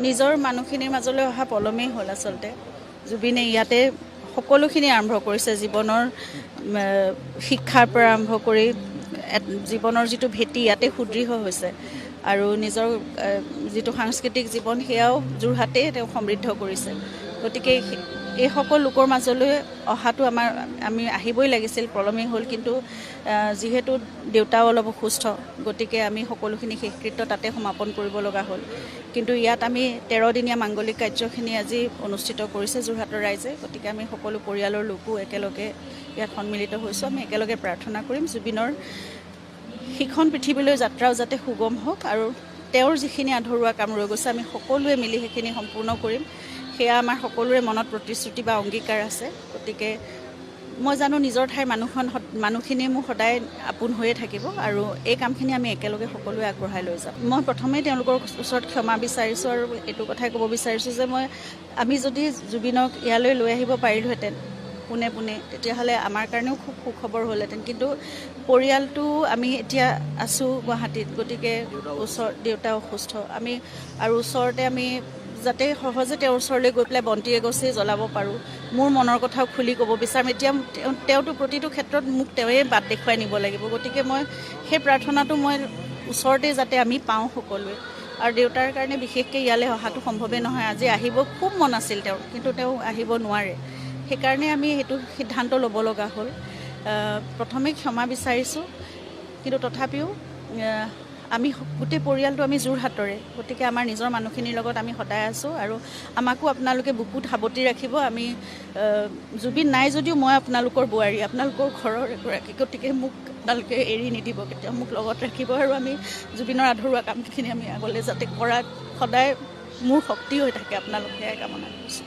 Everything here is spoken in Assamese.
নিজৰ মানুহখিনিৰ মাজলৈ অহা পলমেই হ'ল আচলতে। জুবিনে ইয়াতে সকলোখিনি আৰম্ভ কৰিছে, জীৱনৰ শিক্ষাৰ পৰা আৰম্ভ কৰি জীৱনৰ যিটো ভেটি ইয়াতে সুদৃঢ় হৈছে আৰু নিজৰ যিটো সাংস্কৃতিক জীৱন সেয়াও যোৰহাটেই তেওঁ সমৃদ্ধ কৰিছে। গতিকে এই সকলো লোকৰ মাজলৈ অহাটো আমি আহিবই লাগিছিল, পলমেই হ'ল। কিন্তু যিহেতু দেউতাও অলপ অসুস্থ, গতিকে আমি সকলোখিনি শেষকৃত্য তাতে সমাপন কৰিব লগা হ'ল। কিন্তু ইয়াত আমি 13 দিনীয়া মাংগলিক কাৰ্যখিনি আজি অনুষ্ঠিত কৰিছে যোৰহাটৰ ৰাইজে। গতিকে আমি সকলো পৰিয়ালৰ লোকো একেলগে ইয়াত সন্মিলিত হৈছোঁ। আমি একেলগে প্ৰাৰ্থনা কৰিম জুবিনৰ সিখন পৃথিৱীলৈ যাত্ৰাও যাতে সুগম হওক আৰু তেওঁৰ যিখিনি আধৰুৱা কাম ৰৈ গৈছে আমি সকলোৱে মিলি সেইখিনি সম্পূৰ্ণ কৰিম, সেয়া আমাৰ সকলোৰে মনত প্ৰতিশ্ৰুতি বা অংগীকাৰ আছে। গতিকে মই জানো নিজৰ ঠাইৰ মানুহখিনি মোৰ সদায় আপোন হৈয়ে থাকিব আৰু এই কামখিনি আমি একেলগে সকলোৱে আগবঢ়াই লৈ যাম। মই প্ৰথমেই তেওঁলোকৰ ওচৰত ক্ষমা বিচাৰিছোঁ আৰু এইটো কথাই ক'ব বিচাৰিছোঁ যে আমি যদি জুবিনক ইয়ালৈ লৈ আহিব পাৰিলোহেঁতেন পোনে পোনে, তেতিয়াহ'লে আমাৰ কাৰণেও খুব সুখবৰ হ'লহেঁতেন। কিন্তু পৰিয়ালটো আমি এতিয়া আছোঁ গুৱাহাটীত, গতিকে দেউতা অসুস্থ, আৰু ওচৰতে আমি যাতে সহজে তেওঁৰ ওচৰলৈ গৈ পেলাই বন্তি এগছি জ্বলাব পাৰোঁ, মোৰ মনৰ কথাও খুলি ক'ব বিচাৰিম। এতিয়া তেওঁতো প্ৰতিটো ক্ষেত্ৰত মোক তেওঁৱে বাট দেখুৱাই নিব লাগিব। গতিকে মই সেই প্ৰাৰ্থনাটো ওচৰতে যাতে আমি পাওঁ সকলোৱে। আৰু দেউতাৰ কাৰণে বিশেষকৈ ইয়ালৈ অহাটো সম্ভৱেই নহয়। আজি আহিব খুব মন আছিল তেওঁৰ, কিন্তু তেওঁ আহিব নোৱাৰে। সেইকাৰণে আমি সেইটো সিদ্ধান্ত ল'ব লগা হ'ল। প্ৰথমে ক্ষমা বিচাৰিছোঁ, কিন্তু তথাপিও আমি গোটেই পৰিয়ালটো আমি যোৰহাটৰে, গতিকে আমাৰ নিজৰ মানুহখিনিৰ লগত আমি সদায় আছোঁ আৰু আমাকো আপোনালোকে বুকুত সাৱটি ৰাখিব। আমি জুবিন নাই যদিও মই আপোনালোকৰ বোৱাৰী, আপোনালোকৰ ঘৰৰ এগৰাকী, গতিকে মোক আপোনালোকে এৰি নিদিব কেতিয়াও, মোক লগত ৰাখিব আৰু আমি জুবিনৰ আধৰুৱা কামখিনি আমি আগলৈ যাতে কৰাত সদায় মোৰ শক্তি হৈ থাকে আপোনালোকে কামনা কৰিছোঁ।